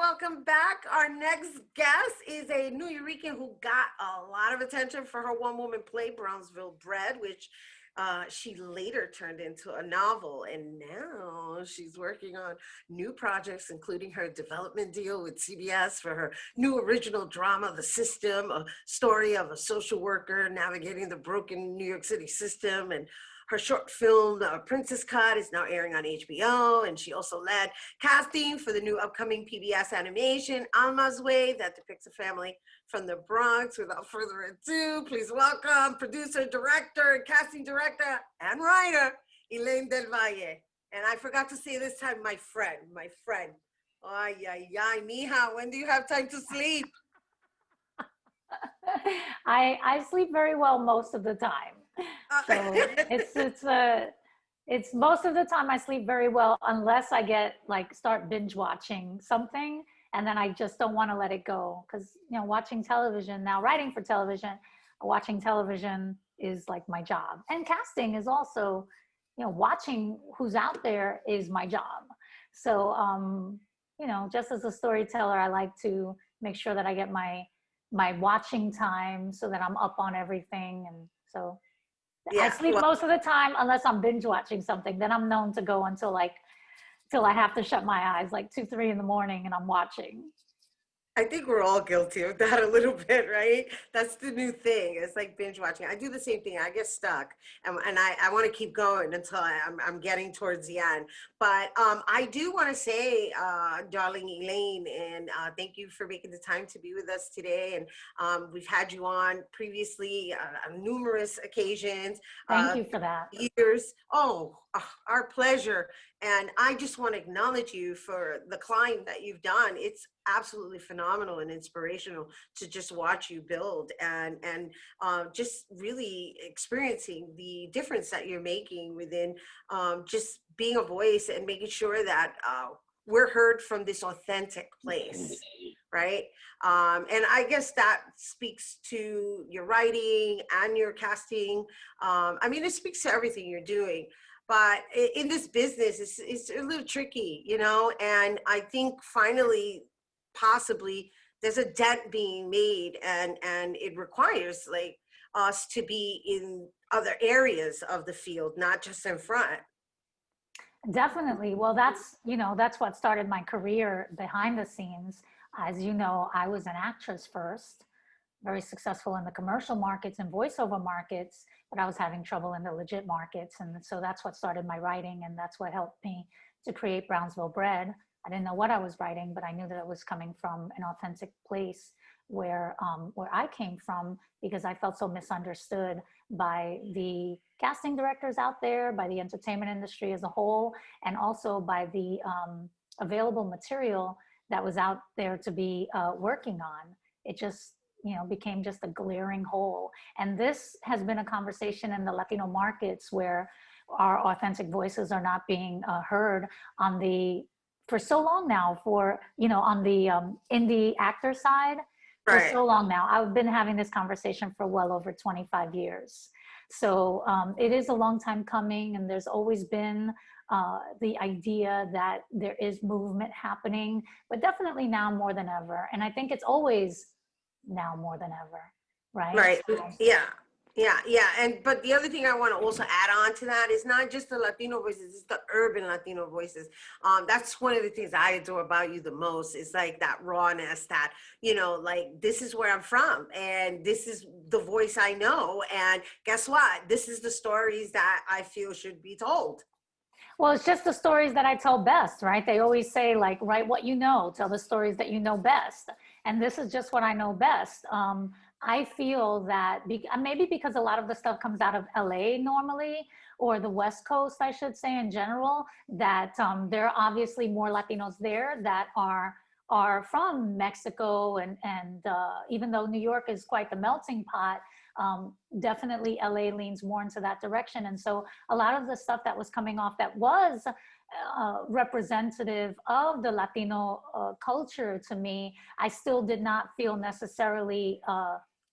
welcome back. Our next guest is a New Yorker who got a lot of attention for her one-woman play, Brownsville Bread, which she later turned into a novel. And now she's working on new projects, including her development deal with CBS for her new original drama, The System, a story of a social worker navigating the broken New York City system. And her short film, Princess Cut, is now airing on HBO, and she also led casting for the new upcoming PBS animation, Almas Way, that depicts a family from the Bronx. Without further ado, please welcome producer, director, and casting director, and writer, Elaine Del Valle. And I forgot to say this time, my friend. Ay, ay, ay, mija, when do you have time to sleep? I sleep very well most of the time. So it's most of the time I sleep very well, unless I start binge watching something, and then I just don't want to let it go, because watching television now, writing for television, watching television is like my job, and casting is also, watching who's out there is my job. So just as a storyteller, I like to make sure that I get my watching time so that I'm up on everything. And so I sleep most of the time, unless I'm binge watching something. Then I'm known to go until I have to shut my eyes, like 2, 3 in the morning, and I'm watching. I think we're all guilty of that a little bit, right? That's the new thing. It's like binge watching. I do the same thing. I get stuck, and I want to keep going until I'm getting towards the end. But I do want to say, darling Elaine, and thank you for making the time to be with us today. And we've had you on previously on numerous occasions. Thank you for that. Years. Oh, our pleasure. And I just want to acknowledge you for the climb that you've done. It's absolutely phenomenal and inspirational to just watch you build and just really experiencing the difference that you're making within just being a voice and making sure that we're heard from this authentic place, right? And I guess that speaks to your writing and your casting. I mean, it speaks to everything you're doing. But in this business, it's a little tricky, and I think finally, possibly, there's a dent being made, and it requires us to be in other areas of the field, not just in front. Definitely. Well, that's what started my career behind the scenes. As you know, I was an actress first, very successful in the commercial markets and voiceover markets, but I was having trouble in the legit markets. And so that's what started my writing, and that's what helped me to create Brownsville Bread. I didn't know what I was writing, but I knew that it was coming from an authentic place where I came from, because I felt so misunderstood by the casting directors out there, by the entertainment industry as a whole, and also by the available material that was out there to be working on. It just became just a glaring hole. And this has been a conversation in the Latino markets where our authentic voices are not being heard for so long now, on the indie actor side, for Right. so long now. I've been having this conversation for well over 25 years. So it is a long time coming, and there's always been the idea that there is movement happening, but definitely now more than ever. And I think it's always now more than ever, right? Right. So, Yeah. But the other thing I want to also add on to that is not just the Latino voices, it's the urban Latino voices. That's one of the things I adore about you the most, is like that rawness, that, this is where I'm from, and this is the voice I know. And guess what? This is the stories that I feel should be told. well, it's just the stories that I tell best, right? They always say, write what you know, tell the stories that you know best. And this is just what I know best. I feel that maybe because a lot of the stuff comes out of LA normally, or the West Coast, I should say in general, that there are obviously more Latinos there that are from Mexico, and even though New York is quite the melting pot, definitely LA leans more into that direction. And so a lot of the stuff that was coming off that was representative of the Latino culture, to me, I still did not feel necessarily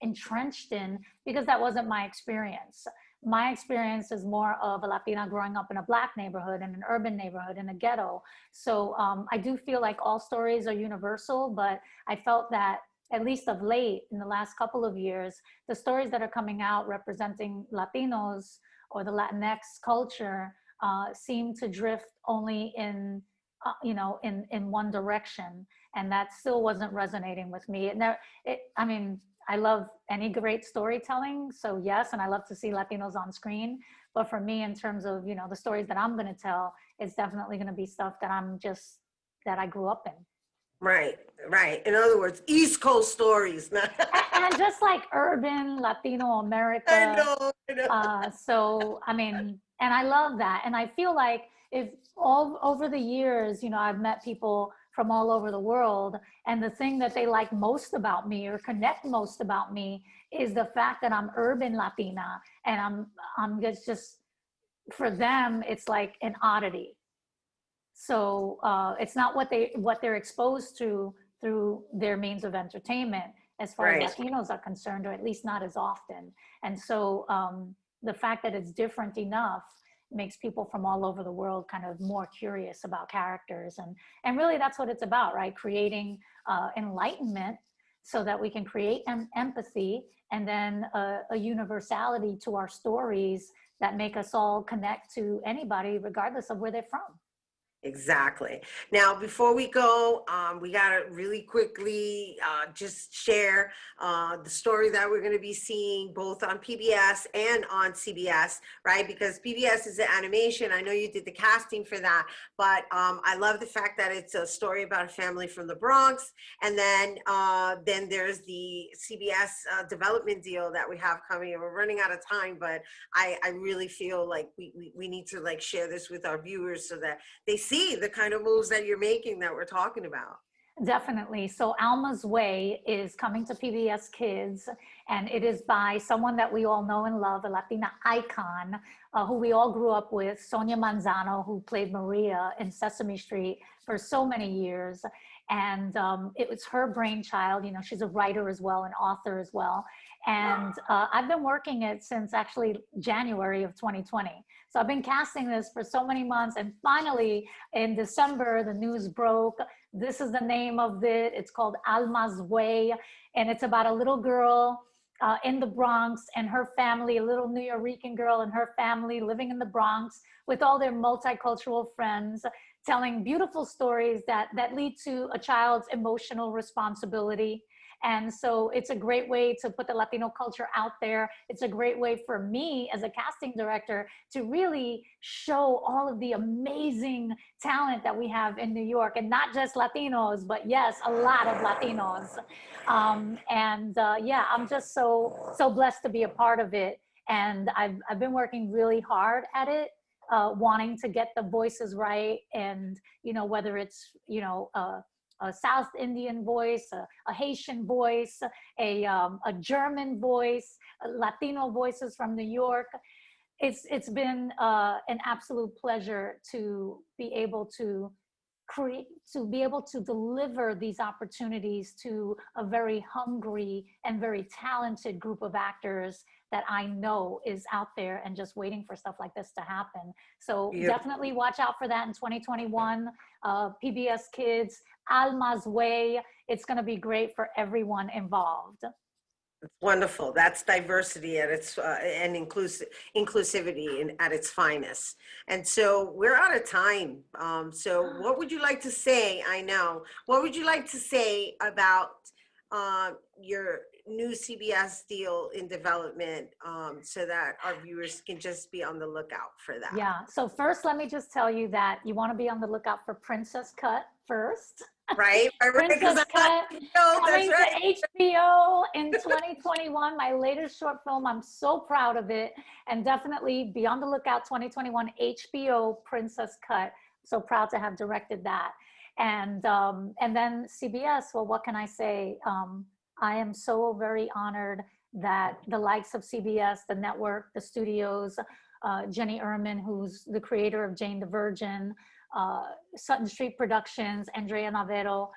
entrenched in, because that wasn't my experience. my experience is more of a Latina growing up in a Black neighborhood, in an urban neighborhood, in a ghetto. So I do feel like all stories are universal, but I felt that at least of late, in the last couple of years, the stories that are coming out representing Latinos or the Latinx culture seem to drift only in, in one direction. And that still wasn't resonating with me. I mean, I love any great storytelling. So yes, and I love to see Latinos on screen. But for me, in terms of, the stories that I'm going to tell, it's definitely going to be stuff that that I grew up in. Right, right. In other words, East Coast stories. And just like urban Latino I America. know, I know. So, I mean, and I love that. And I feel like if all over the years, I've met people from all over the world, and the thing that they like most about me or connect most about me is the fact that I'm urban Latina, and I'm just for them, it's like an oddity. So it's not what they're exposed to through their means of entertainment as far as Right. Latinos are concerned, or at least not as often. And so the fact that it's different enough makes people from all over the world kind of more curious about characters. And really that's what it's about, right? Creating enlightenment so that we can create empathy, and then a universality to our stories that make us all connect to anybody regardless of where they're from. Exactly. Now, before we go, we got to really quickly just share the story that we're going to be seeing both on PBS and on CBS, right? Because PBS is an animation. I know you did the casting for that, but I love the fact that it's a story about a family from the Bronx. And then there's the CBS development deal that we have coming, and we're running out of time, but I really feel like we need to like share this with our viewers so that they see the kind of moves that you're making that we're talking about. Definitely. So Alma's Way is coming to PBS Kids, and it is by someone that we all know and love, a Latina icon who we all grew up with, Sonia Manzano, who played Maria in Sesame Street for so many years. And it was her brainchild. She's a writer as well, an author as well. And I've been working it since actually January of 2020. So I've been casting this for so many months. And finally, in December, the news broke. This is the name of it. It's called Almas Way. And it's about a little girl in the Bronx and her family, a little New Yorican girl and her family living in the Bronx with all their multicultural friends, telling beautiful stories that lead to a child's emotional responsibility. And so it's a great way to put the Latino culture out there. It's a great way for me as a casting director to really show all of the amazing talent that we have in New York, and not just Latinos, but yes, a lot of Latinos. Yeah, I'm just so blessed to be a part of it. And I've been working really hard at it, wanting to get the voices right. And, whether it's, a South Indian voice, a Haitian voice, a German voice, Latino voices from New York. It's been an absolute pleasure to be able to deliver these opportunities to a very hungry and very talented group of actors that I know is out there and just waiting for stuff like this to happen. So definitely watch out for that in 2021. PBS Kids, Alma's Way. It's going to be great for everyone involved. It's wonderful. That's diversity at its and inclusivity at its finest. And so we're out of time. So what would you like to say? I know. What would you like to say about your new CBS deal in development, so that our viewers can just be on the lookout for that? Yeah. So first, let me just tell you that you want to be on the lookout for Princess Cut first. Right. Princess Cut coming right. to HBO in 2021. My latest short film. I'm so proud of it, and definitely be on the lookout. 2021 HBO Princess Cut. So proud to have directed that. And then CBS. Well, what can I say? I am so very honored that the likes of CBS, the network, the studios, Jenny Erman, who's the creator of Jane the Virgin, Sutton Street Productions, Andrea Navarro,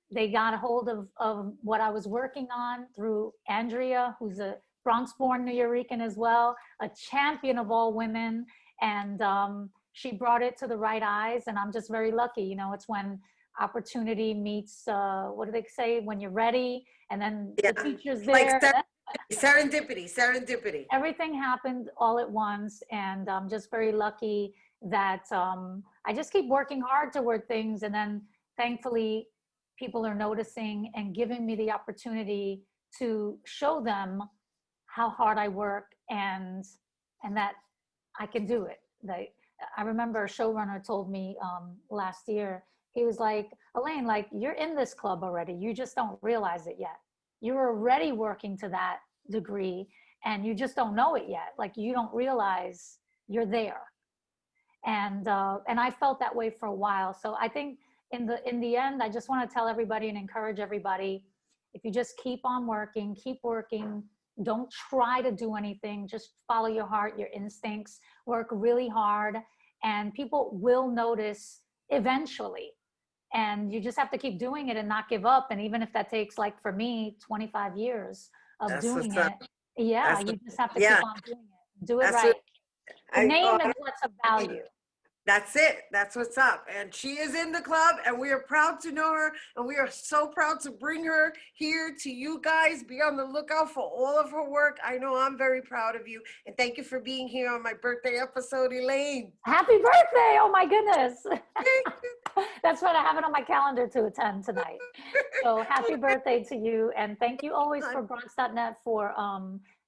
they got a hold of what I was working on through Andrea, who's a Bronx-born New Yorican as well, a champion of all women. And she brought it to the right eyes. And I'm just very lucky. You know, it's when opportunity meets, what do they say, when you're ready, and then the Yeah. teacher's Like there. serendipity. Everything happened all at once, and I'm just very lucky that I just keep working hard toward things, and then thankfully people are noticing and giving me the opportunity to show them how hard I work, and that I can do it. I remember a showrunner told me last year, he was like, Elaine, like, you're in this club already, you just don't realize it yet. You're already working to that degree, and you just don't know it yet. Like, you don't realize you're there. And I felt that way for a while. So I think in the end, I just want to tell everybody and encourage everybody, if you just keep on working, keep working, don't try to do anything, just follow your heart, your instincts, work really hard, and people will notice eventually. And you just have to keep doing it and not give up. And even if that takes, like for me, 25 years of That's doing what's up. it, yeah, That's you just have to keep yeah. on doing it. Do it That's what right. The name is what's of I value. That's it. That's what's up. And she is in the club, and we are proud to know her. And we are so proud to bring her here to you guys. Be on the lookout for all of her work. I know I'm very proud of you. And thank you for being here on my birthday episode, Elaine. Happy birthday. Oh my goodness. That's what I have it on my calendar to attend tonight. So happy birthday to you. And thank you always for Bronx.net for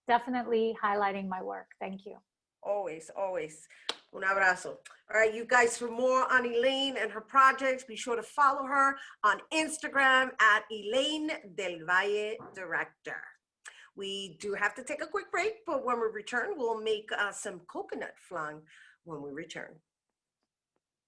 definitely highlighting my work. Thank you. Always, always. Un abrazo. All right, you guys, for more on Elaine and her projects, be sure to follow her on Instagram at Elaine Del Valle Director. We do have to take a quick break, but when we return, we'll make some coconut flan when we return.